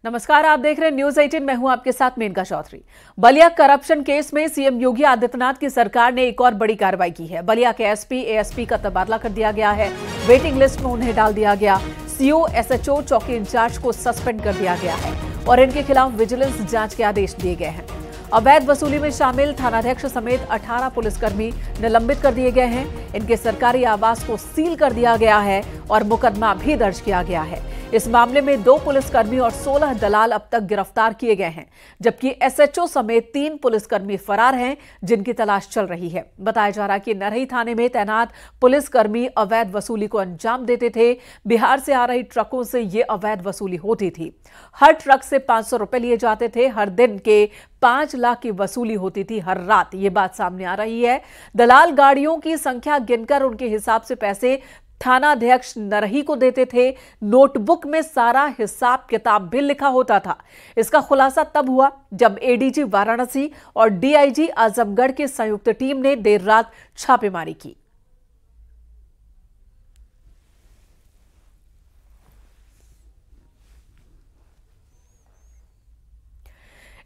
नमस्कार, आप देख रहे हैं न्यूज 18। मैं हूं आपके साथ मेनका चौधरी। बलिया करप्शन केस में सीएम योगी आदित्यनाथ की सरकार ने एक और बड़ी कार्रवाई की है। बलिया के एसपी एएसपी का तबादला कर दिया गया है। वेटिंग लिस्ट में उन्हें डाल दिया गया। सीओ एसएचओ चौकी इंचार्ज को सस्पेंड कर दिया गया है और इनके खिलाफ विजिलेंस जांच के आदेश दिए गए हैं। अवैध वसूली में शामिल थानाध्यक्ष समेत 18 पुलिसकर्मी निलंबित कर दिए गए हैं। इनके सरकारी आवास को सील कर दिया गया है और मुकदमा भी दर्ज किया गया है। इस मामले में 2 पुलिसकर्मी और 16 दलाल अब तक गिरफ्तार किए गए हैं, जबकि एसएचओ समेत 3 पुलिसकर्मी फरार हैं, जिनकी तलाश चल रही है। बताया जा रहा है कि नरही थाने में तैनात पुलिसकर्मी अवैध वसूली को अंजाम देते थे। बिहार से आ रही ट्रकों से ये अवैध वसूली होती थी। हर ट्रक से 500 रुपए लिए जाते थे। हर दिन के 5 लाख की वसूली होती थी हर रात। ये बात सामने आ रही है। दलाल गाड़ियों की संख्या गिनकर उनके हिसाब से पैसे थानाध्यक्ष नरही को देते थे। नोटबुक में सारा हिसाब किताब भी लिखा होता था। इसका खुलासा तब हुआ जब एडीजी वाराणसी और डीआईजी आजमगढ़ की संयुक्त टीम ने देर रात छापेमारी की।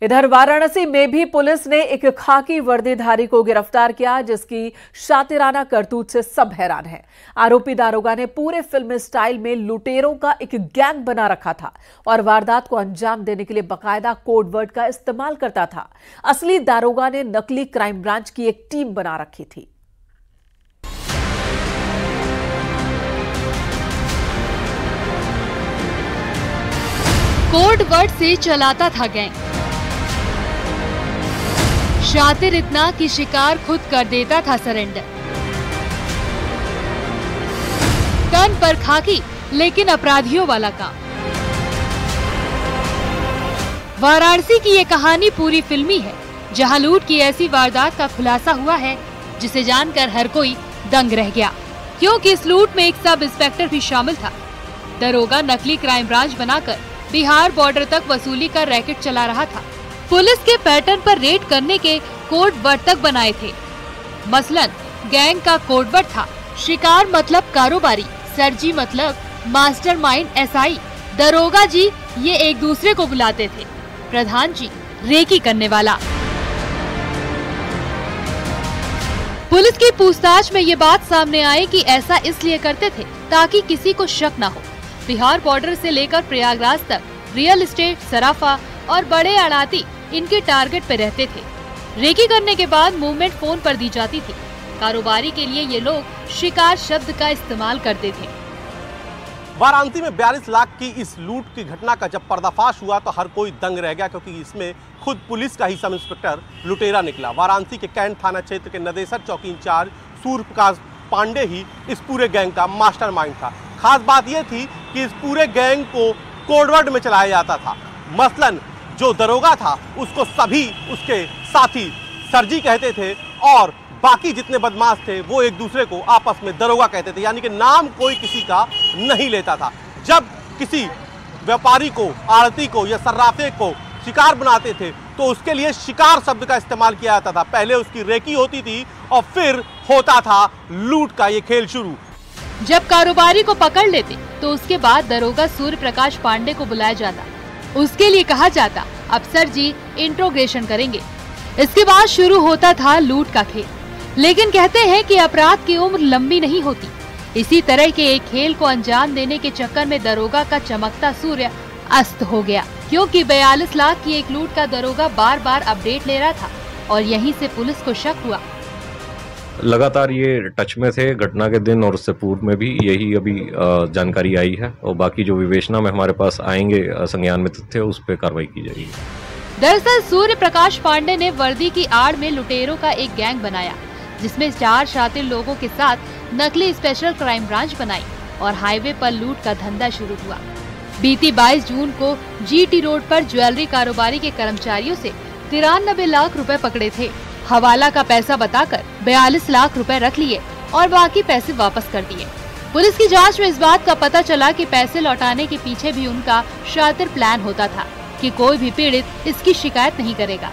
इधर वाराणसी में भी पुलिस ने एक खाकी वर्दीधारी को गिरफ्तार किया, जिसकी शातिराना करतूत से सब हैरान हैं। आरोपी दारोगा ने पूरे फिल्मी स्टाइल में लुटेरों का एक गैंग बना रखा था और वारदात को अंजाम देने के लिए बकायदा कोड वर्ड का इस्तेमाल करता था। असली दारोगा ने नकली क्राइम ब्रांच की एक टीम बना रखी थी। कोड वर्ड से चलाता था गैंग। शातिर इतना कि शिकार खुद कर देता था सरेंडर। तन पर खाकी लेकिन अपराधियों वाला काम। वाराणसी की ये कहानी पूरी फिल्मी है, जहां लूट की ऐसी वारदात का खुलासा हुआ है जिसे जानकर हर कोई दंग रह गया, क्योंकि इस लूट में एक सब इंस्पेक्टर भी शामिल था। दरोगा नकली क्राइम ब्रांच बनाकर बिहार बॉर्डर तक वसूली का रैकेट चला रहा था। पुलिस के पैटर्न पर रेड करने के कोड वर्ड तक बनाए थे। मसलन गैंग का कोड वर्ड था शिकार मतलब कारोबारी, सरजी मतलब मास्टरमाइंड एसआई, दरोगा जी ये एक दूसरे को बुलाते थे, प्रधान जी रेकी करने वाला। पुलिस की पूछताछ में ये बात सामने आई कि ऐसा इसलिए करते थे ताकि किसी को शक न हो। बिहार बॉर्डर से लेकर प्रयागराज तक रियल एस्टेट, सराफा और बड़े अड़ाती इनके टारगेट पे रहते थे। रेकी करने के बाद मूवमेंट फोन पर दी जाती थी। कारोबारी के लिए ये लोग शिकार शब्द का इस्तेमाल करते थे। वाराणसी में 42 लाख की इस लूट की घटना का जब पर्दाफाश हुआ तो हर कोई दंग रह गया, क्योंकि इसमें खुद पुलिस का ही सब इंस्पेक्टर लुटेरा निकला। वाराणसी के कैंट थाना क्षेत्र के नदेसर चौकी इंचार्ज सूर्य प्रकाश पांडे ही इस पूरे गैंग का मास्टरमाइंड था। खास बात यह थी कि इस पूरे गैंग को कोडवर्ड में चलाया जाता था। मसलन जो दरोगा था उसको सभी उसके साथी सरजी कहते थे और बाकी जितने बदमाश थे वो एक दूसरे को आपस में दरोगा कहते थे, यानी कि नाम कोई किसी का नहीं लेता था। जब किसी व्यापारी को, आड़ती को या सर्राफे को शिकार बनाते थे तो उसके लिए शिकार शब्द का इस्तेमाल किया जाता था। पहले उसकी रेकी होती थी और फिर होता था लूट का ये खेल शुरू। जब कारोबारी को पकड़ लेते तो उसके बाद दरोगा सूर्य प्रकाश पांडे को बुलाया जाता। उसके लिए कहा जाता अफसर जी इंट्रोगेशन करेंगे। इसके बाद शुरू होता था लूट का खेल। लेकिन कहते हैं कि अपराध की उम्र लंबी नहीं होती। इसी तरह के एक खेल को अंजाम देने के चक्कर में दरोगा का चमकता सूर्य अस्त हो गया, क्योंकि 42 लाख की एक लूट का दरोगा बार बार अपडेट ले रहा था और यहीं से पुलिस को शक हुआ। लगातार ये टच में थे घटना के दिन और उससे पूर्व में भी यही अभी जानकारी आई है और बाकी जो विवेचना में हमारे पास आएंगे संज्ञान में तथ्य उस पर कार्रवाई की जाएगी। दरअसल सूर्य प्रकाश पांडे ने वर्दी की आड़ में लुटेरों का एक गैंग बनाया, जिसमें 4 शातिर लोगों के साथ नकली स्पेशल क्राइम ब्रांच बनाई और हाईवे पर लूट का धंधा शुरू हुआ। बीती 22 जून को जीटी रोड पर ज्वेलरी कारोबारी के कर्मचारियों से 93 लाख रुपए पकड़े थे। हवाला का पैसा बताकर 42 लाख रुपए रख लिए और बाकी पैसे वापस कर दिए। पुलिस की जांच में इस बात का पता चला कि पैसे लौटाने के पीछे भी उनका शातिर प्लान होता था कि कोई भी पीड़ित इसकी शिकायत नहीं करेगा।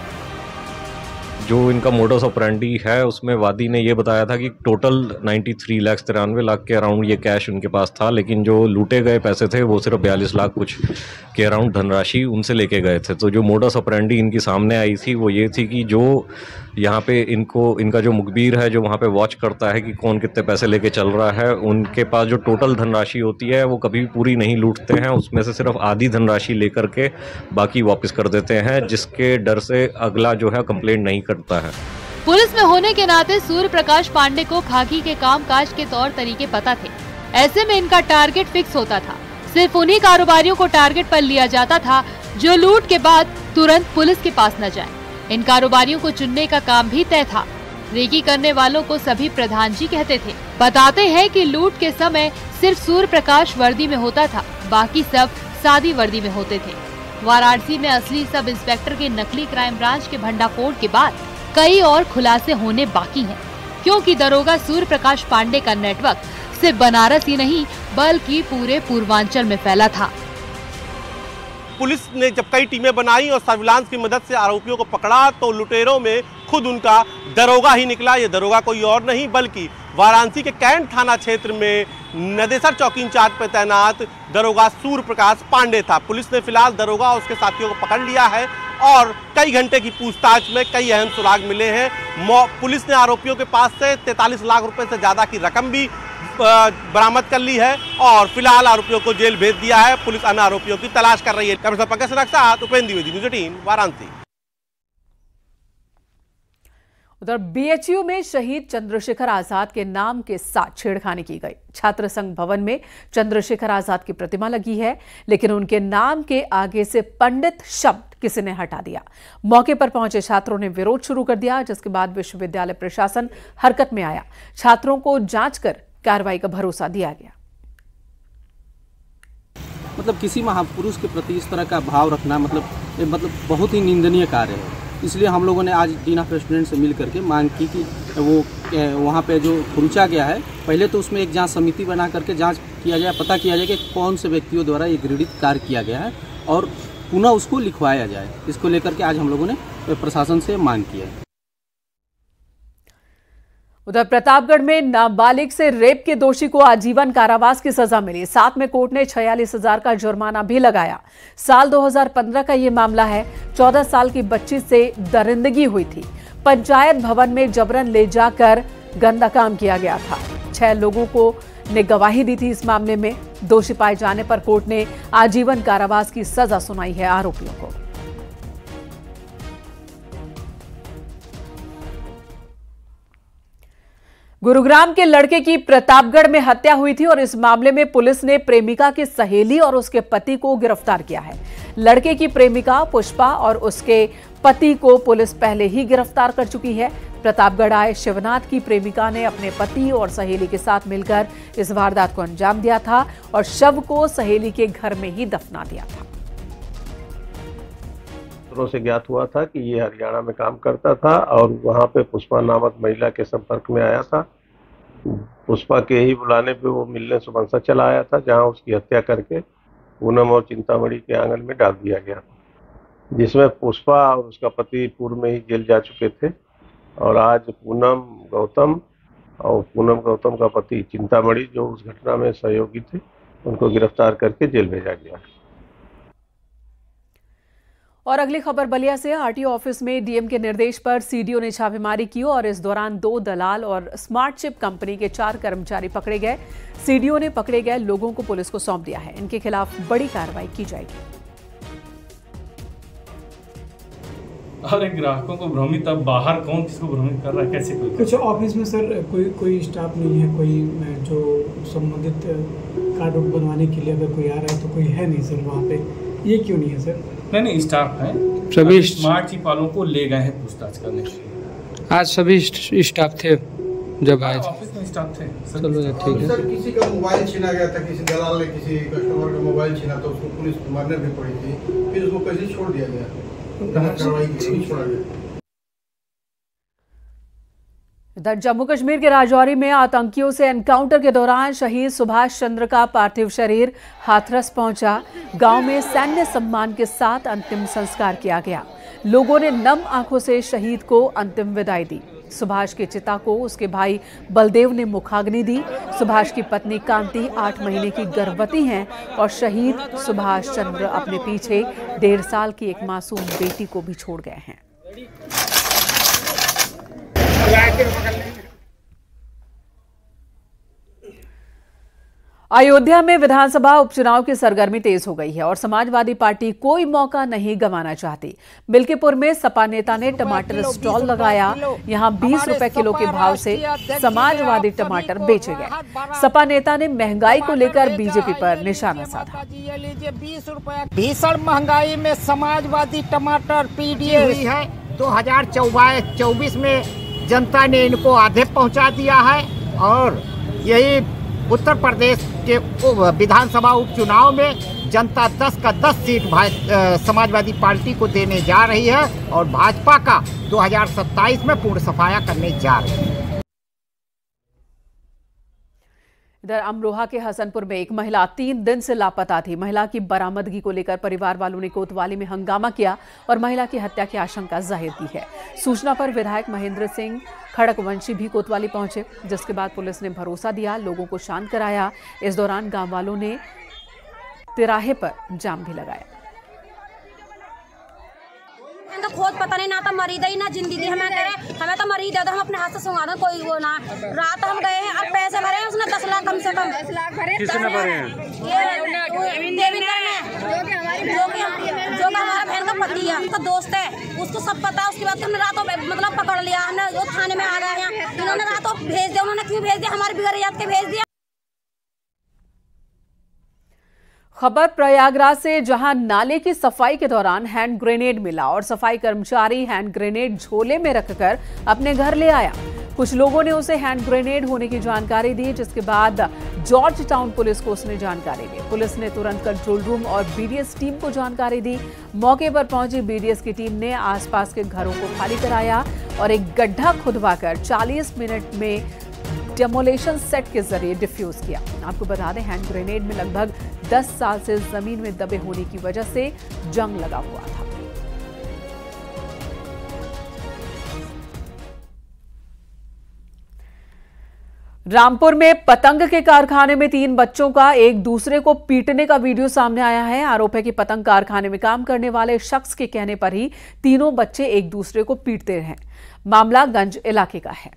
जो इनका मोडस ऑपरेंडी है उसमें वादी ने ये बताया था कि टोटल 93,93,00,000 के अराउंड ये कैश उनके पास था, लेकिन जो लूटे गए पैसे थे वो सिर्फ 42 लाख कुछ के अराउंड धनराशि उनसे लेके गए थे। तो जो मोडस ऑपरेंडी इनकी सामने आई थी वो ये थी कि जो यहाँ पे इनका जो मुखबिर है, जो वहाँ पे वॉच करता है कि कौन कितने पैसे लेके चल रहा है, उनके पास जो टोटल धनराशि होती है वो कभी भी पूरी नहीं लूटते हैं। उसमें से सिर्फ आधी धनराशि लेकर के बाकी वापस कर देते हैं, जिसके डर से अगला जो है कंप्लेंट नहीं करता है। पुलिस में होने के नाते सूर्य प्रकाश पांडे को खाकी के कामकाज के तौर तरीके पता थे। ऐसे में इनका टारगेट फिक्स होता था। सिर्फ उन्हीं कारोबारियों को टारगेट पर लिया जाता था जो लूट के बाद तुरंत पुलिस के पास न जाएं। इन कारोबारियों को चुनने का काम भी तय था। रेकी करने वालों को सभी प्रधान जी कहते थे। बताते हैं कि लूट के समय सिर्फ सूर्य प्रकाश वर्दी में होता था, बाकी सब सादी वर्दी में होते थे। वाराणसी में असली सब इंस्पेक्टर के नकली क्राइम ब्रांच के भंडाफोड़ के बाद कई और खुलासे होने बाकी हैं, क्योंकि दरोगा सूर्य प्रकाश पांडे का नेटवर्क सिर्फ बनारस ही नहीं बल्कि पूरे पूर्वांचल में फैला था। पुलिस ने जब कई टीमें बनाई और सर्विलांस की मदद से आरोपियों को पकड़ा तो लुटेरों में खुद उनका दरोगा ही निकला। ये दरोगा कोई और नहीं बल्कि वाराणसी के कैंट थाना क्षेत्र में नदेसर चौकी इंचार्ज पर तैनात दरोगा सूर्य प्रकाश पांडे था। पुलिस ने फिलहाल दरोगा और उसके साथियों को पकड़ लिया है और कई घंटे की पूछताछ में कई अहम सुराग मिले हैं। पुलिस ने आरोपियों के पास से 43 लाख रुपए से ज्यादा की रकम भी बरामद कर ली है और फिलहाल आरोपियों को जेल भेज दिया है। पुलिस अन्य आरोपियों की तलाश कर रही है। कैमरा पंकज सिन्हा के साथ उपेंद्र द्विवेदी, न्यूज़ 18 वाराणसी। उधर बीएचयू में शहीद चंद्रशेखर आजाद के नाम के साथ छेड़खानी की गई। छात्र संघ भवन में चंद्रशेखर आजाद की प्रतिमा लगी है, लेकिन उनके नाम के आगे से पंडित शब्द किसी ने हटा दिया। मौके पर पहुंचे छात्रों ने विरोध शुरू कर दिया, जिसके बाद विश्वविद्यालय प्रशासन हरकत में आया। छात्रों को जांच कर कार्रवाई का भरोसा दिया गया। मतलब किसी महापुरुष के प्रति इस तरह का भाव रखना मतलब बहुत ही निंदनीय कार्य है। इसलिए हम लोगों ने आज डीन ऑफ स्टूडेंट से मिल करके मांग की कि वो वहाँ पे जो खुर्चा गया है, पहले तो उसमें एक जांच समिति बना करके जांच किया जाए, पता किया जाए कि कौन से व्यक्तियों द्वारा ये घृणित कार्य किया गया है और पुनः उसको लिखवाया जाए। इसको लेकर के आज हम लोगों ने प्रशासन से मांग की है। उधर प्रतापगढ़ में नाबालिग से रेप के दोषी को आजीवन कारावास की सजा मिली। साथ में कोर्ट ने 46,000 का जुर्माना भी लगाया। साल 2015 का ये मामला है। 14 साल की बच्ची से दरिंदगी हुई थी। पंचायत भवन में जबरन ले जाकर गंदा काम किया गया था। 6 लोगों को ने गवाही दी थी इस मामले में। दोषी पाए जाने पर कोर्ट ने आजीवन कारावास की सजा सुनाई है आरोपियों को। गुरुग्राम के लड़के की प्रतापगढ़ में हत्या हुई थी और इस मामले में पुलिस ने प्रेमिका की सहेली और उसके पति को गिरफ्तार किया है। लड़के की प्रेमिका पुष्पा और उसके पति को पुलिस पहले ही गिरफ्तार कर चुकी है। प्रतापगढ़ आए शिवनाथ की प्रेमिका ने अपने पति और सहेली के साथ मिलकर इस वारदात को अंजाम दिया था और शव को सहेली के घर में ही दफना दिया था। से ज्ञात हुआ था कि ये हरियाणा में काम करता था और वहाँ पे पुष्पा नामक महिला के संपर्क में आया था। पुष्पा के ही बुलाने पे वो मिलने सुबंसा चला आया था, जहाँ उसकी हत्या करके पूनम और चिंतामणि के आंगन में डाल दिया गया, जिसमें पुष्पा और उसका पति पूर्व में ही जेल जा चुके थे और आज पूनम गौतम का पति चिंतामणि जो उस घटना में सहयोगी थे, उनको गिरफ्तार करके जेल भेजा गया। और अगली खबर बलिया से। आरटीओ ऑफिस में डीएम के निर्देश पर सीडीओ ने छापेमारी की और इस दौरान 2 दलाल और स्मार्ट चिप कंपनी के 4 कर्मचारी पकड़े गए। सीडीओ ने पकड़े गए लोगों को पुलिस को सौंप दिया है। इनके खिलाफ बड़ी कार्रवाई की जाएगी। अरे ग्राहकों को भ्रमित, अब बाहर कौन किसको भ्रमित कर रहा है, कैसे कोई? कुछ ऑफिस में सर कोई स्टाफ नहीं है, कोई जो संबंधित कार्ड बनवाने के लिए अगर कोई आ रहा है तो कोई है नहीं सर वहाँ पे। ये क्यों नहीं है सर? नहीं स्टाफ है, सभी स्मार्ट चिप वालों को ले गए हैं पूछताछ करने के लिए। आज सभी स्टाफ थे जब आए थे, ऑफिस में स्टाफ थे। चलो ठीक है। सर किसी का मोबाइल छीना गया था, किसी दलाल ने किसी कस्टमर का मोबाइल छीना तो उसको पुलिस मारने भी पड़ी थी, फिर उसको कैसे छोड़ दिया गया? कार्रवाई की छोड़ा गया। इधर जम्मू कश्मीर के राजौरी में आतंकियों से एनकाउंटर के दौरान शहीद सुभाष चंद्र का पार्थिव शरीर हाथरस पहुंचा। गांव में सैन्य सम्मान के साथ अंतिम संस्कार किया गया। लोगों ने नम आंखों से शहीद को अंतिम विदाई दी। सुभाष की चिता को उसके भाई बलदेव ने मुखाग्नि दी। सुभाष की पत्नी कांति 8 महीने की गर्भवती हैं और शहीद सुभाष चंद्र अपने पीछे 1.5 साल की एक मासूम बेटी को भी छोड़ गए हैं। अयोध्या में विधानसभा उपचुनाव की सरगर्मी तेज हो गई है और समाजवादी पार्टी कोई मौका नहीं गंवाना चाहती। मिल्कीपुर में सपा नेता ने टमाटर स्टॉल लगाया। यहां 20 रुपए किलो के भाव से समाजवादी टमाटर बेचे गए। सपा नेता ने महंगाई को लेकर बीजेपी पर निशाना साधा। 20 रुपए भीषण महंगाई में समाजवादी टमाटर पीडीए हुई है। 2024 में जनता ने इनको आधे पहुंचा दिया है और यही उत्तर प्रदेश के विधानसभा उपचुनाव में जनता 10 का 10 सीट समाजवादी पार्टी को देने जा रही है और भाजपा का 2027 में पूर्ण सफाया करने जा रही है। इधर अमरोहा के हसनपुर में एक महिला 3 दिन से लापता थी। महिला की बरामदगी को लेकर परिवार वालों ने कोतवाली में हंगामा किया और महिला की हत्या की आशंका जाहिर की है। सूचना पर विधायक महेंद्र सिंह खड़कवंशी भी कोतवाली पहुंचे, जिसके बाद पुलिस ने भरोसा दिया, लोगों को शांत कराया। इस दौरान गांव वालों ने तिराहे पर जाम भी लगाया। खोज पता नहीं ना तो मरीद ही ना जिंदगी हमें तो मरीद है तो हम अपने हाथ से सुंगा दें, कोई वो ना। रात हम गए हैं, अब पैसे भरे हैं उसने 10 लाख कम से कम 10 लाख भरे। किसने भरे हैं? देविंदर ने, जो कि हमारा बहन का पति है, उसका दोस्त है, उसको सब पता है। उसके बाद हमने रातों मतलब पकड़ लिया, हमने वो थाने में आ गए हैं। इन्होंने रातों भेज दिया। उन्होंने क्यों भेज दिया? हमारे बिगड़ याद के भेज दिया। खबर प्रयागराज से, जहां नाले की सफाई के दौरान हैंड ग्रेनेड मिला और सफाई कर्मचारी हैंड ग्रेनेड झोले में रखकर अपने घर ले आया। कुछ लोगों ने उसे हैंड ग्रेनेड होने की जानकारी दी, जिसके बाद जॉर्ज टाउन पुलिस को उसने जानकारी दी। पुलिस ने तुरंत कंट्रोल रूम और बीडीएस टीम को जानकारी दी। मौके पर पहुंची बीडीएस की टीम ने आसपास के घरों को खाली कराया और एक गड्ढा खुदवाकर 40 मिनट में डेमोलेशन सेट के जरिए डिफ्यूज किया। आपको बता दें, हैंड ग्रेनेड में लगभग 10 साल से जमीन में दबे होने की वजह से जंग लगा हुआ था। रामपुर में पतंग के कारखाने में 3 बच्चों का एक दूसरे को पीटने का वीडियो सामने आया है। आरोप है कि पतंग कारखाने में काम करने वाले शख्स के कहने पर ही तीनों बच्चे एक दूसरे को पीटते हैं। मामला गंज इलाके का है।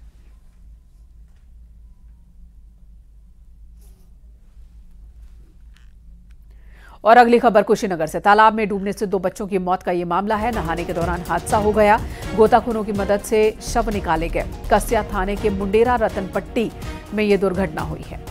और अगली खबर कुशीनगर से। तालाब में डूबने से 2 बच्चों की मौत का ये मामला है। नहाने के दौरान हादसा हो गया। गोताखोरों की मदद से शव निकाले गए। कस्या थाने के मुंडेरा रतनपट्टी में ये दुर्घटना हुई है।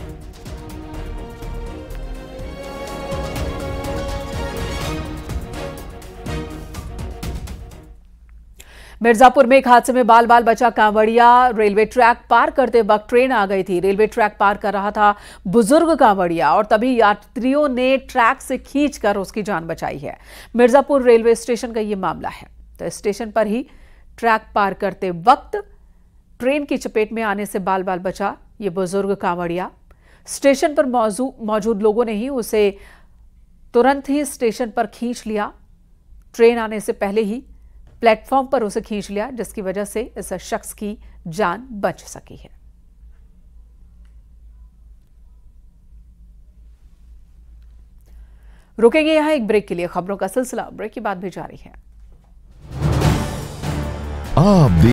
मिर्जापुर में एक हादसे में बाल बाल बचा कांवड़िया। रेलवे ट्रैक पार करते वक्त ट्रेन आ गई थी। रेलवे ट्रैक पार कर रहा था बुजुर्ग कांवड़िया और तभी यात्रियों ने ट्रैक से खींचकर उसकी जान बचाई है। मिर्जापुर रेलवे स्टेशन का ये मामला है। तो स्टेशन पर ही ट्रैक पार करते वक्त ट्रेन की चपेट में आने से बाल बाल बचा ये बुजुर्ग कांवड़िया। स्टेशन पर मौजूद लोगों ने ही उसे तुरंत ही स्टेशन पर खींच लिया। ट्रेन आने से पहले ही प्लेटफॉर्म पर उसे खींच लिया, जिसकी वजह से इस शख्स की जान बच सकी है। रुकेंगे यहां एक ब्रेक के लिए। खबरों का सिलसिला ब्रेक के बाद भी जारी है।